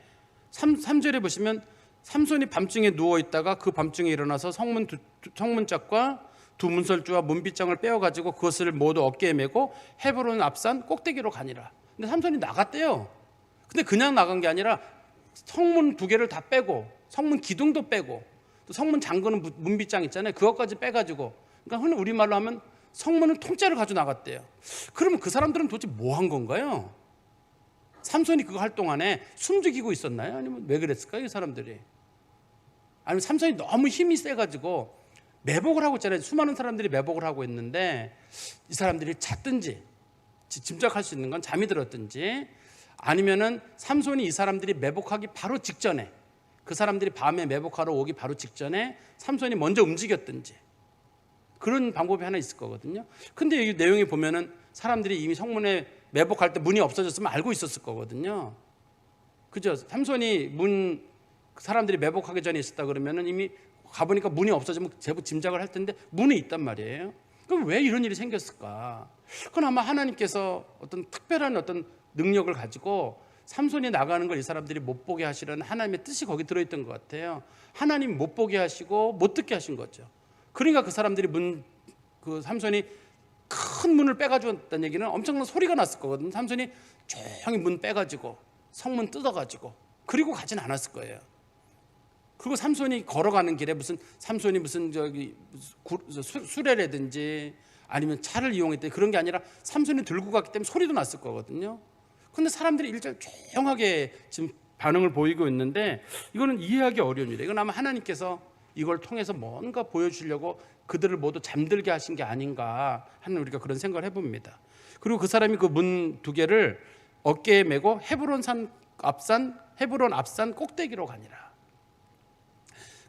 3절에 보시면 삼손이 밤중에 누워있다가 그 밤중에 일어나서 성문짝과 두 문설주와 문빗장을 빼어가지고 그것을 모두 어깨에 메고 헤브론 앞산 꼭대기로 가니라. 근데 삼손이 나갔대요. 근데 그냥 나간 게 아니라 성문 2개를 다 빼고 성문 기둥도 빼고 또 성문 잠그는 문빗장 있잖아요, 그것까지 빼가지고, 그러니까 흔히 우리말로 하면 성문을 통째로 가지고 나갔대요. 그러면 그 사람들은 도대체 뭐 한 건가요? 삼손이 그거 할 동안에 숨죽이고 있었나요? 아니면 왜 그랬을까요, 이 사람들이? 아니면 삼손이 너무 힘이 세가지고 매복을 하고 있잖아요. 수많은 사람들이 매복을 하고 있는데 이 사람들이 잤든지, 짐작할 수 있는 건 잠이 들었든지, 아니면은 삼손이 이 사람들이 매복하기 바로 직전에, 그 사람들이 밤에 매복하러 오기 바로 직전에 삼손이 먼저 움직였든지, 그런 방법이 하나 있을 거거든요. 근데 이 내용에 보면은 사람들이 이미 성문에 매복할 때 문이 없어졌으면 알고 있었을 거거든요. 그죠? 삼손이 사람들이 매복하기 전에 있었다 그러면은 이미 가보니까 문이 없어지면 제법 짐작을 할 텐데 문이 있단 말이에요. 그럼 왜 이런 일이 생겼을까? 그건 아마 하나님께서 어떤 특별한 어떤 능력을 가지고 삼손이 나가는 걸 이 사람들이 못 보게 하시려는 하나님의 뜻이 거기 들어있던 것 같아요. 하나님 못 보게 하시고 못 듣게 하신 거죠. 그러니까 그 사람들이 삼손이 큰 문을 빼가지고 왔다는 얘기는 엄청난 소리가 났을 거거든요. 삼손이 조용히 문 빼가지고 성문 뜯어가지고 그리고 가진 않았을 거예요. 그리고 삼손이 걸어가는 길에 삼손이 수레라든지 아니면 차를 이용했더니 그런 게 아니라 삼손이 들고 갔기 때문에 소리도 났을 거거든요. 근데 사람들이 일절 조용하게 지금 반응을 보이고 있는데 이거는 이해하기 어려운 일이에요. 이건 아마 하나님께서 이걸 통해서 뭔가 보여주려고 그들을 모두 잠들게 하신 게 아닌가 하는, 우리가 그런 생각을 해봅니다. 그리고 그 사람이 그 문 2개를 어깨에 메고 헤브론 앞산 꼭대기로 가니라.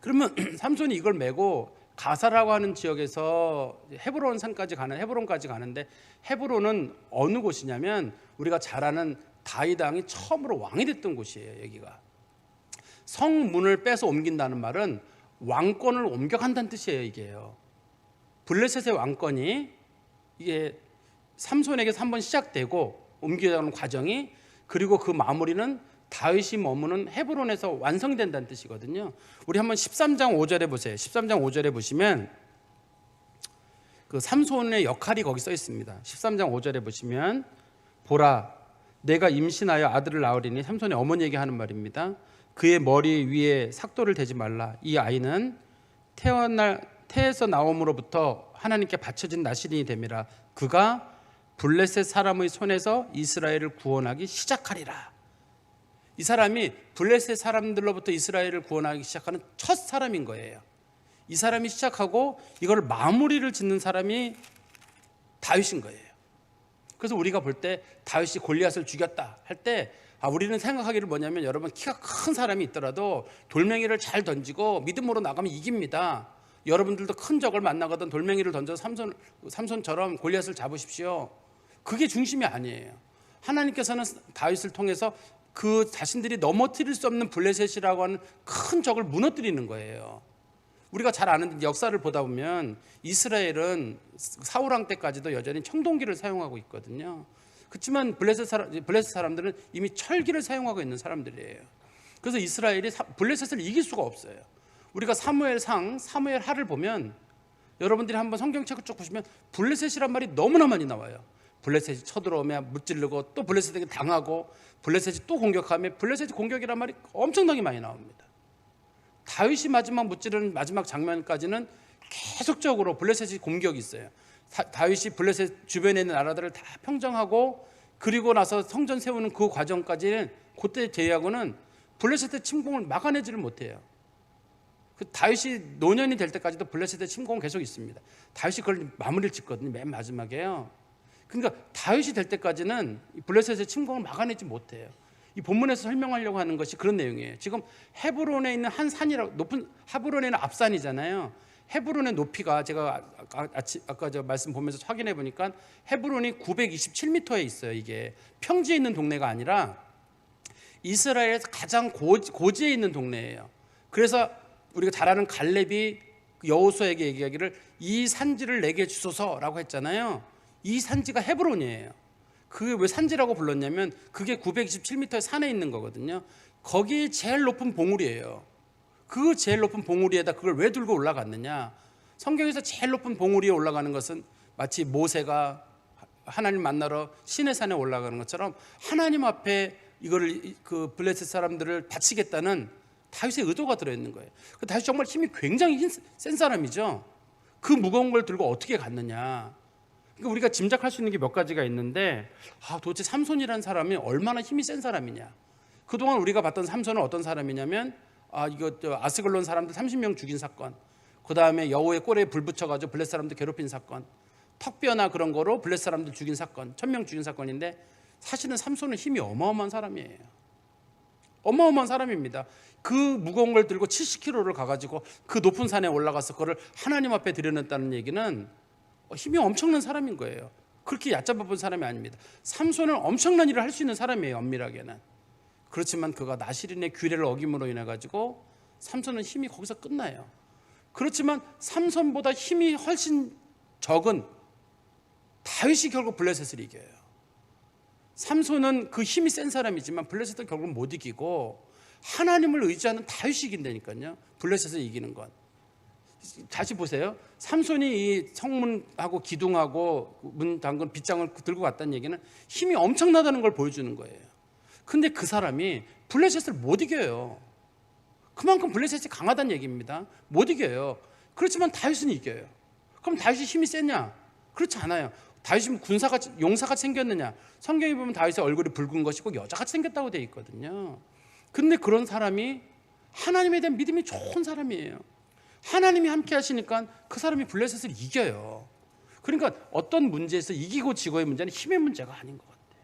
그러면 삼손이 이걸 메고 가사라고 하는 지역에서 헤브론까지 가는데, 헤브론은 어느 곳이냐면 우리가 잘 아는 다윗 왕이 처음으로 왕이 됐던 곳이에요. 여기가 성문을 빼서 옮긴다는 말은 왕권을 옮겨간다는 뜻이에요. 이게요. 블레셋의 왕권이 이게 삼손에게서 한번 시작되고 옮겨가는 과정이, 그리고 그 마무리는 다윗이 머무는 헤브론에서 완성된다는 뜻이거든요. 우리 한번 13장 5절에 보세요. 13장 5절에 보시면 그 삼손의 역할이 거기 써 있습니다. 13장 5절에 보시면 보라, 내가 임신하여 아들을 낳으리니, 삼손의 어머니에게 하는 말입니다. 그의 머리 위에 삭도를 대지 말라. 이 아이는 태에서 나옴으로부터 하나님께 바쳐진 나시린이 됨이라. 그가 블레셋 사람의 손에서 이스라엘을 구원하기 시작하리라. 이 사람이 블레셋 사람들로부터 이스라엘을 구원하기 시작하는 첫 사람인 거예요. 이 사람이 시작하고 이걸 마무리를 짓는 사람이 다윗인 거예요. 그래서 우리가 볼 때 다윗이 골리앗을 죽였다 할 때 우리는 생각하기를 뭐냐면, 여러분 키가 큰 사람이 있더라도 돌멩이를 잘 던지고 믿음으로 나가면 이깁니다. 여러분들도 큰 적을 만나거든 돌멩이를 던져서 삼손처럼 골리앗을 잡으십시오. 그게 중심이 아니에요. 하나님께서는 다윗을 통해서 그 자신들이 넘어뜨릴 수 없는 블레셋이라고 하는 큰 적을 무너뜨리는 거예요. 우리가 잘 아는 역사를 보다 보면 이스라엘은 사울왕 때까지도 여전히 청동기를 사용하고 있거든요. 그렇지만 블레셋 사람들은 이미 철기를 사용하고 있는 사람들이에요. 그래서 이스라엘이 블레셋을 이길 수가 없어요. 우리가 사무엘하를 보면, 여러분들이 한번 성경책을 쭉 보시면 블레셋이란 말이 너무나 많이 나와요. 블레셋이 쳐들어오면 무찌르고, 또 블레셋에게 당하고, 블레셋이 또 공격하면 블레셋이 공격이란 말이 엄청나게 많이 나옵니다. 다윗이 무찌르는 마지막 장면까지는 계속적으로 블레셋이 공격이 있어요. 다윗이 블레셋 주변에 있는 나라들을 다 평정하고 그리고 나서 성전 세우는 그 과정까지는, 그때 제외하고는 블레셋의 침공을 막아내지를 못해요. 그 다윗이 노년이 될 때까지도 블레셋의 침공은 계속 있습니다. 다윗이 그걸 마무리를 짓거든요. 맨 마지막에요. 그러니까 다윗이 될 때까지는 블레셋의 침공을 막아내지 못해요. 이 본문에서 설명하려고 하는 것이 그런 내용이에요. 지금 헤브론에 있는 한 산이라고, 높은 헤브론에는 앞산이잖아요. 헤브론의 높이가 제가 아까 저 말씀 보면서 확인해 보니까 헤브론이 927m에 있어요. 이게 평지에 있는 동네가 아니라 이스라엘에서 가장 고지에 있는 동네예요. 그래서 우리가 잘 아는 갈렙이 여호수아에게 얘기하기를 이 산지를 내게 주소서라고 했잖아요. 이 산지가 헤브론이에요. 그게 왜 산지라고 불렀냐면 그게 927m의 산에 있는 거거든요. 거기 제일 높은 봉우리예요. 그 제일 높은 봉우리에다 그걸 왜 들고 올라갔느냐? 성경에서 제일 높은 봉우리에 올라가는 것은 마치 모세가 하나님 만나러 시내 산에 올라가는 것처럼 하나님 앞에 이거를 그 블레셋 사람들을 바치겠다는 다윗의 의도가 들어있는 거예요. 다윗이 정말 힘이 굉장히 센 사람이죠. 그 무거운 걸 들고 어떻게 갔느냐? 그러니까 우리가 짐작할 수 있는 게 몇 가지가 있는데, 도대체 삼손이라는 사람이 얼마나 힘이 센 사람이냐? 그동안 우리가 봤던 삼손은 어떤 사람이냐면, 이거 아스글론 사람들 30명 죽인 사건, 그 다음에 여호의 꼬리에 불 붙여가지고 블레셋 사람들 괴롭힌 사건, 턱뼈나 그런 거로 블레셋 사람들 죽인 사건, 1000명 죽인 사건인데, 사실은 삼손은 힘이 어마어마한 사람이에요. 어마어마한 사람입니다. 그 무거운 걸 들고 70km를 가가지고 그 높은 산에 올라가서 그걸 하나님 앞에 들여놨다는 얘기는 힘이 엄청난 사람인 거예요. 그렇게 얕잡아 본 사람이 아닙니다. 삼손은 엄청난 일을 할 수 있는 사람이에요. 엄밀하게는. 그렇지만 그가 나실인의 규례를 어김으로 인해 가지고 삼손은 힘이 거기서 끝나요. 그렇지만 삼손보다 힘이 훨씬 적은 다윗이 결국 블레셋을 이겨요. 삼손은 그 힘이 센 사람이지만 블레셋을 결국 못 이기고 하나님을 의지하는 다윗이 이긴다니까요. 블레셋을 이기는 건. 다시 보세요. 삼손이 이 성문하고 기둥하고 문 잠근 빗장을 들고 갔다는 얘기는 힘이 엄청나다는 걸 보여주는 거예요. 근데 그 사람이 블레셋을 못 이겨요. 그만큼 블레셋이 강하다는 얘기입니다. 못 이겨요. 그렇지만 다윗은 이겨요. 그럼 다윗이 힘이 세냐? 그렇지 않아요. 다윗이 군사같이 용사같이 생겼느냐? 성경에 보면 다윗의 얼굴이 붉은 것이 꼭 여자같이 생겼다고 되어 있거든요. 근데 그런 사람이 하나님에 대한 믿음이 좋은 사람이에요. 하나님이 함께 하시니까 그 사람이 블레셋을 이겨요. 그러니까 어떤 문제에서 이기고 지고의 문제는 힘의 문제가 아닌 것 같아요.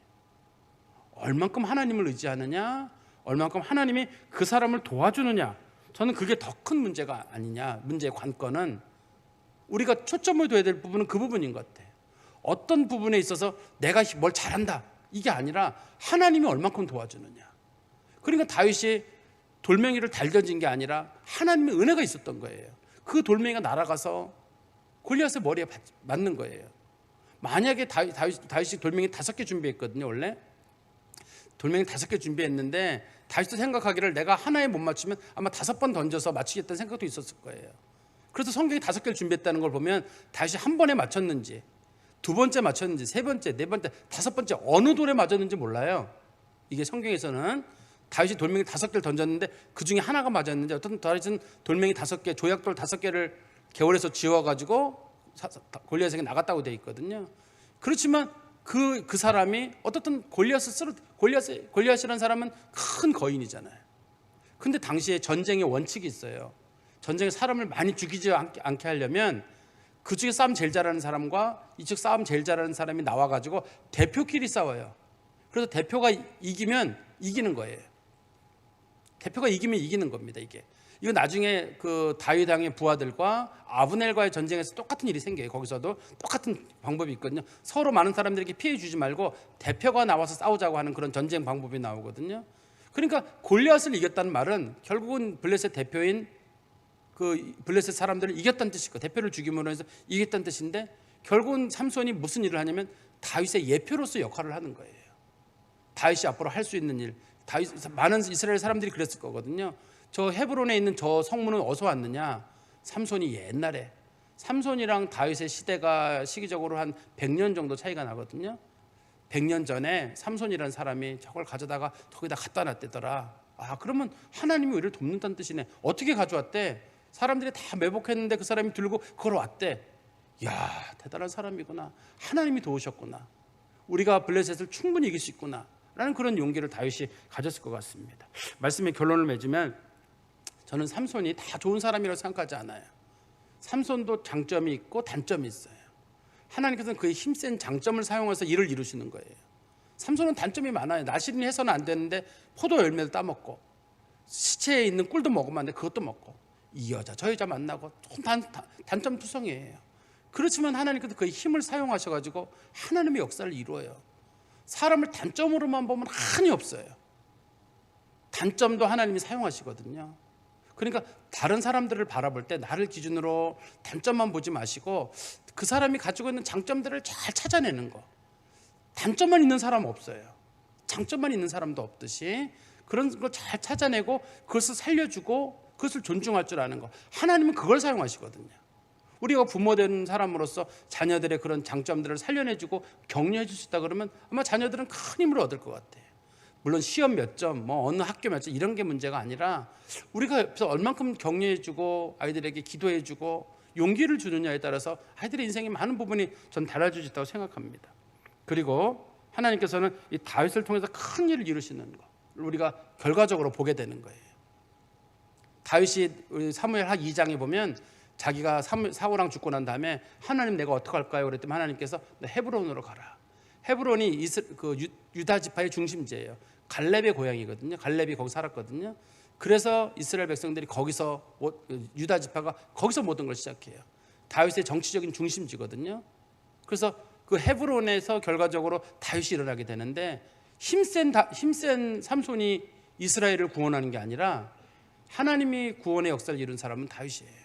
얼만큼 하나님을 의지하느냐, 얼만큼 하나님이 그 사람을 도와주느냐, 저는 그게 더 큰 문제가 아니냐. 문제의 관건은 우리가 초점을 둬야 될 부분은 그 부분인 것 같아요. 어떤 부분에 있어서 내가 뭘 잘한다 이게 아니라 하나님이 얼만큼 도와주느냐. 그러니까 다윗이 돌멩이를 달겨진 게 아니라 하나님의 은혜가 있었던 거예요. 그 돌멩이가 날아가서 골리앗의 머리에 맞는 거예요. 만약에 다윗이 돌멩이 5개 준비했거든요. 원래 돌멩이 5개 준비했는데 다윗도 생각하기를 내가 하나에 못 맞추면 아마 5번 던져서 맞추겠다는 생각도 있었을 거예요. 그래서 성경이 5개를 준비했다는 걸 보면 다윗이 한 번에 맞췄는지 2번째 맞췄는지 3번째, 4번째, 5번째 어느 돌에 맞았는지 몰라요. 이게 성경에서는 다윗이 돌멩이 5개를 던졌는데 그 중에 하나가 맞았는지, 어떤 다윗은 돌멩이 5개, 조약돌 5개를 개월에서 지워가지고 골리앗에게 나갔다고 되어 있거든요. 그렇지만 그 사람이 어떻든 골리앗이라는 사람은 큰 거인이잖아요. 근데 당시에 전쟁의 원칙이 있어요. 전쟁에 사람을 많이 죽이지 않게 하려면 그쪽에 싸움 제일 잘하는 사람과 이쪽 싸움 제일 잘하는 사람이 나와가지고 대표끼리 싸워요. 그래서 대표가 이기면 이기는 거예요. 대표가 이기면 이기는 겁니다. 이거 나중에 그 다윗 왕의 부하들과 아브넬과의 전쟁에서 똑같은 일이 생겨요. 거기서도 똑같은 방법이 있거든요. 서로 많은 사람들에게 피해 주지 말고 대표가 나와서 싸우자고 하는 그런 전쟁 방법이 나오거든요. 그러니까 골리앗을 이겼다는 말은 결국은 블레셋 대표인 그 블레셋 사람들을 이겼다는 뜻이고 대표를 죽임으로 해서 이겼다는 뜻인데, 결국은 삼손이 무슨 일을 하냐면 다윗의 예표로서 역할을 하는 거예요. 다윗이 앞으로 할 수 있는 일, 많은 이스라엘 사람들이 그랬을 거거든요. 저 헤브론에 있는 저 성문은 어디서 왔느냐? 삼손이 옛날에, 삼손이랑 다윗의 시대가 시기적으로 한 100년 정도 차이가 나거든요. 100년 전에 삼손이라는 사람이 저걸 가져다가 저기다 갖다 놨대더라. 그러면 하나님이 우리를 돕는다는 뜻이네. 어떻게 가져왔대? 사람들이 다 매복했는데 그 사람이 들고 그걸 왔대. 야, 대단한 사람이구나. 하나님이 도우셨구나. 우리가 블레셋을 충분히 이길 수 있구나 라는 그런 용기를 다윗이 가졌을 것 같습니다. 말씀의 결론을 맺으면 저는 삼손이 다 좋은 사람이라고 생각하지 않아요. 삼손도 장점이 있고 단점이 있어요. 하나님께서는 그의 힘센 장점을 사용해서 일을 이루시는 거예요. 삼손은 단점이 많아요. 나실인이 해서는 안 되는데 포도 열매도 따먹고, 시체에 있는 꿀도 먹으면 안 돼. 그것도 먹고, 이 여자 저 여자 만나고, 단점 투성이에요. 그렇지만 하나님께서 그의 힘을 사용하셔가지고 하나님의 역사를 이루어요. 사람을 단점으로만 보면 한이 없어요. 단점도 하나님이 사용하시거든요. 그러니까 다른 사람들을 바라볼 때 나를 기준으로 단점만 보지 마시고 그 사람이 가지고 있는 장점들을 잘 찾아내는 거. 단점만 있는 사람은 없어요. 장점만 있는 사람도 없듯이 그런 거 잘 찾아내고 그것을 살려주고 그것을 존중할 줄 아는 거. 하나님은 그걸 사용하시거든요. 우리가 부모된 사람으로서 자녀들의 그런 장점들을 살려내주고 격려해 줄 수 있다 그러면 아마 자녀들은 큰 힘을 얻을 것 같아요. 물론 시험 몇 점, 뭐 어느 학교 몇 점 이런 게 문제가 아니라 우리가 옆에서 얼만큼 격려해주고 아이들에게 기도해주고 용기를 주느냐에 따라서 아이들의 인생의 많은 부분이 전 달라질 수 있다고 생각합니다. 그리고 하나님께서는 이 다윗을 통해서 큰 일을 이루시는 거 우리가 결과적으로 보게 되는 거예요. 다윗이 사무엘하 2장에 보면 자기가 사울왕 죽고 난 다음에 하나님 내가 어떡할까요? 그랬더니 하나님께서 헤브론으로 가라. 헤브론이 유다 지파의 중심지예요. 갈렙의 고향이거든요. 갈렙이 거기 살았거든요. 그래서 이스라엘 백성들이 거기서 유다 지파가 거기서 모든 걸 시작해요. 다윗의 정치적인 중심지거든요. 그래서 그 헤브론에서 결과적으로 다윗이 일어나게 되는데 힘센 삼손이 이스라엘을 구원하는 게 아니라 하나님이 구원의 역사를 이룬 사람은 다윗이에요.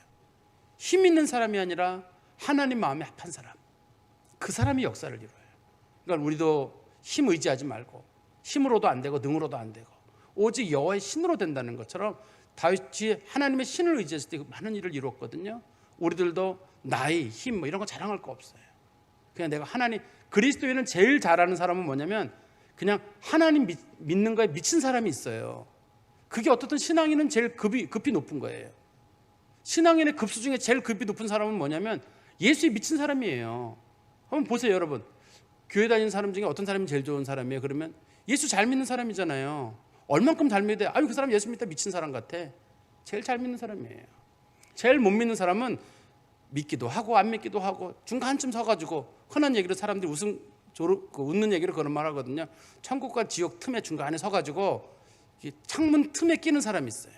힘 있는 사람이 아니라 하나님 마음에 합한 사람, 그 사람이 역사를 이루어요. 그러니까 우리도 힘 의지하지 말고 힘으로도 안 되고 능으로도 안 되고 오직 여호와의 신으로 된다는 것처럼 다윗이 하나님의 신을 의지했을 때 많은 일을 이루었거든요. 우리들도 나이, 힘 뭐 이런 거 자랑할 거 없어요. 그냥 내가 하나님, 그리스도인은 제일 잘하는 사람은 뭐냐면 그냥 하나님 믿는 거에 미친 사람이 있어요. 그게 어떻든 신앙인은 제일 급이 높은 거예요. 신앙인의 급수 중에 제일 급이 높은 사람은 뭐냐면 예수에 미친 사람이에요. 한번 보세요, 여러분. 교회 다니는 사람 중에 어떤 사람이 제일 좋은 사람이에요? 그러면 예수 잘 믿는 사람이잖아요. 얼만큼 잘 믿어요? 아유, 그 사람 예수 믿다 미친 사람 같아. 제일 잘 믿는 사람이에요. 제일 못 믿는 사람은 믿기도 하고 안 믿기도 하고 중간쯤 서가지고 흔한 얘기로 사람들이 웃는 얘기로 그런 말 하거든요. 천국과 지옥 틈에 중간에 서가지고 창문 틈에 끼는 사람이 있어요.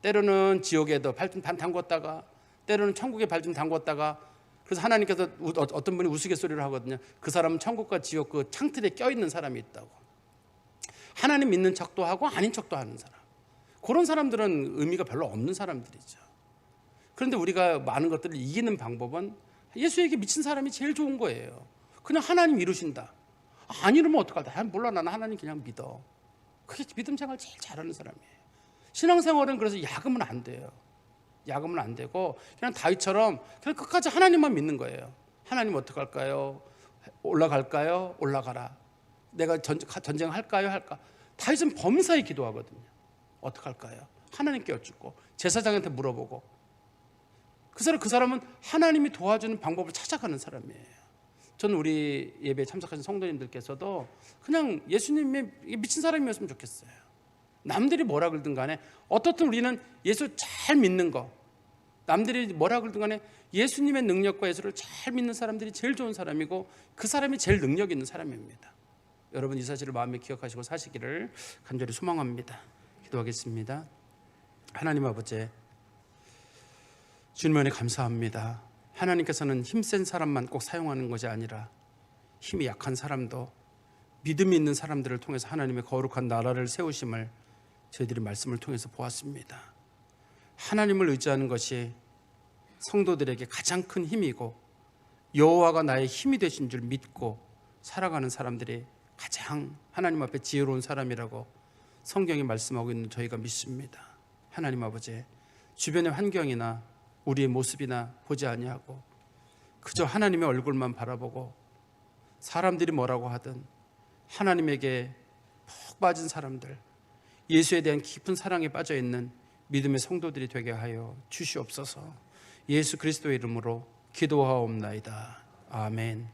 때로는 지옥에도 발 좀 담궜다가 때로는 천국에 발 좀 담궜다가 그래서 하나님께서 어떤 분이 우스갯소리를 하거든요. 그 사람은 천국과 지옥 그 창틀에 껴있는 사람이 있다고. 하나님 믿는 척도 하고 아닌 척도 하는 사람. 그런 사람들은 의미가 별로 없는 사람들이죠. 그런데 우리가 많은 것들을 이기는 방법은 예수에게 미친 사람이 제일 좋은 거예요. 그냥 하나님 이루신다. 안 이루면 어떡하다. 몰라, 나는 하나님 그냥 믿어. 그게 믿음 생활 제일 잘하는 사람이에요. 신앙생활은 그래서 야금은 안 돼요. 야금은 안 되고 그냥 다윗처럼 그냥 끝까지 하나님만 믿는 거예요. 하나님 어떡할까요? 올라갈까요? 올라가라. 내가 전쟁할까요? 할까? 다윗은 범사에 기도하거든요. 어떡할까요? 하나님께 여쭙고 제사장한테 물어보고 그 사람은 하나님이 도와주는 방법을 찾아가는 사람이에요. 저는 우리 예배에 참석하신 성도님들께서도 그냥 예수님의 미친 사람이었으면 좋겠어요. 남들이 뭐라 그러든 간에 어떻든 우리는 예수 잘 믿는 거, 남들이 뭐라 그러든 간에 예수님의 능력과 예수를 잘 믿는 사람들이 제일 좋은 사람이고 그 사람이 제일 능력 있는 사람입니다. 여러분 이 사실을 마음에 기억하시고 사시기를 간절히 소망합니다. 기도하겠습니다. 하나님 아버지, 주님 은혜 감사합니다. 하나님께서는 힘센 사람만 꼭 사용하는 것이 아니라 힘이 약한 사람도 믿음이 있는 사람들을 통해서 하나님의 거룩한 나라를 세우심을 저희들이 말씀을 통해서 보았습니다. 하나님을 의지하는 것이 성도들에게 가장 큰 힘이고 여호와가 나의 힘이 되신 줄 믿고 살아가는 사람들이 가장 하나님 앞에 지혜로운 사람이라고 성경이 말씀하고 있는 저희가 믿습니다. 하나님 아버지, 주변의 환경이나 우리의 모습이나 보지 아니하고 그저 하나님의 얼굴만 바라보고 사람들이 뭐라고 하든 하나님에게 푹 빠진 사람들, 예수에 대한 깊은 사랑에 빠져있는 믿음의 성도들이 되게 하여 주시옵소서. 예수 그리스도의 이름으로 기도하옵나이다. 아멘.